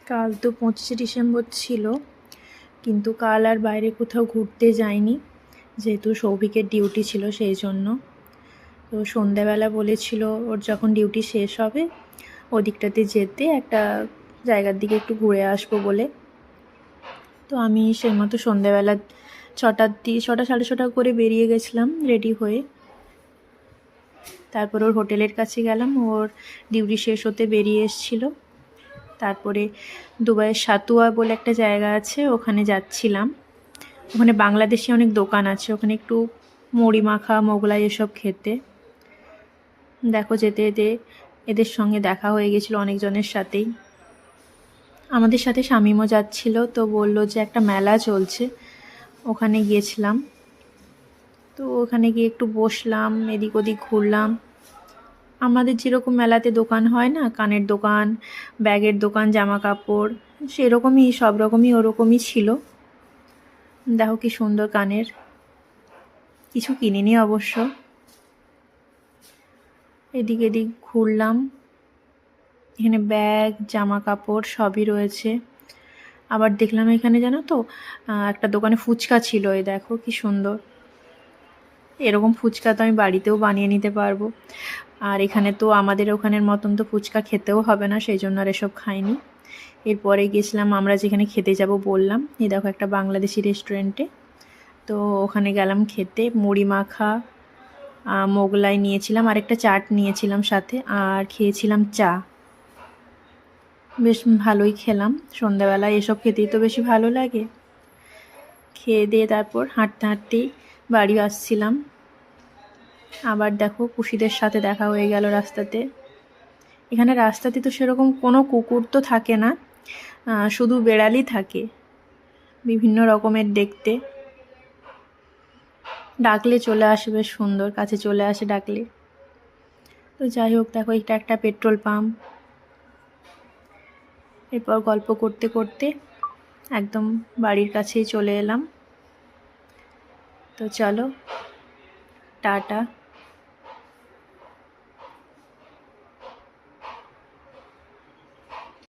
কাল তো 25শে ডিসেম্বর ছিল, কিন্তু কাল আর বাইরে কোথাও ঘুরতে যাইনি, যেহেতু সৌভিকের ডিউটি ছিল সেই জন্য। তো সন্ধ্যাবেলা বলেছিল ওর যখন ডিউটি শেষ হবে ওদিকটাতে যেতে, একটা জায়গার দিকে একটু ঘুরে আসবো বলে। তো আমি সেই মতো সন্ধ্যাবেলা 6টা সাড়ে 6টা করে বেরিয়ে গেছিলাম রেডি হয়ে। তারপর ওর হোটেলের কাছে গেলাম, ওর ডিউটি শেষ হতে বেরিয়ে এসেছিলো। তারপরে দুবাইয়ের সাতুয়া বলে একটা জায়গা আছে, ওখানে যাচ্ছিলাম। ওখানে বাংলাদেশি অনেক দোকান আছে, ওখানে একটু মুড়ি মাখা মোগলাই এসব খেতে। দেখো যেতে যেতে এদের সঙ্গে দেখা হয়ে গেছিলো অনেকজনের সাথেই। আমাদের সাথে শামিমও যাচ্ছিল, তো বললো যে একটা মেলা চলছে, ওখানে গিয়েছিলাম। তো ওখানে গিয়ে একটু বসলাম, এদিক ওদিক ঘুরলাম। আমাদের যেরকম মেলাতে দোকান হয় না, কানের দোকান, ব্যাগের দোকান, জামা কাপড়, সেরকমই সব রকমই ওরকমই ছিল। দেখো কি সুন্দর কানের, কিছু কিনিনি অবশ্য। এদিক এদিক ঘুরলাম, এখানে ব্যাগ জামা কাপড় সবই রয়েছে। আবার দেখলাম এখানে জানো তো একটা দোকানে ফুচকা ছিল, এই দেখো কি সুন্দর। এরকম ফুচকা তো আমি বাড়িতেও বানিয়ে নিতে পারবো। আর এখানে তো আমাদের ওখানের মতন তো ফুচকা খেতেও হবে না, সেই জন্য আর এসব খাইনি। এরপরে গেছিলাম আমরা যেখানে খেতে যাব বললাম, এই দেখো একটা বাংলাদেশি রেস্টুরেন্টে। তো ওখানে গেলাম খেতে, মুড়ি মাখা মোগলাই নিয়েছিলাম, আর একটা চাট নিয়েছিলাম সাথে, আর খেয়েছিলাম চা। বেশ ভালোই খেলাম, সন্ধ্যাবেলায় এসব খেতেই তো বেশি ভালো লাগে। খেয়ে দিয়ে তারপর হাঁটতে হাঁটতেই বাড়ি আসছিলাম। আবার দেখো পুষিদের সাথে দেখা হয়ে গেল রাস্তাতে। এখানে রাস্তাতে তো সেরকম কোনো কুকুর তো থাকে না, শুধু বেড়ালই থাকে বিভিন্ন রকমের দেখতে। ডাকলে চলে আসে, বেশ সুন্দর কাছে চলে আসে ডাকলে। তো যাই হোক, দেখো এটা একটা পেট্রোল পাম্প। এরপর গল্প করতে করতে একদম বাড়ির কাছেই চলে এলাম। তো চলো, টাটা।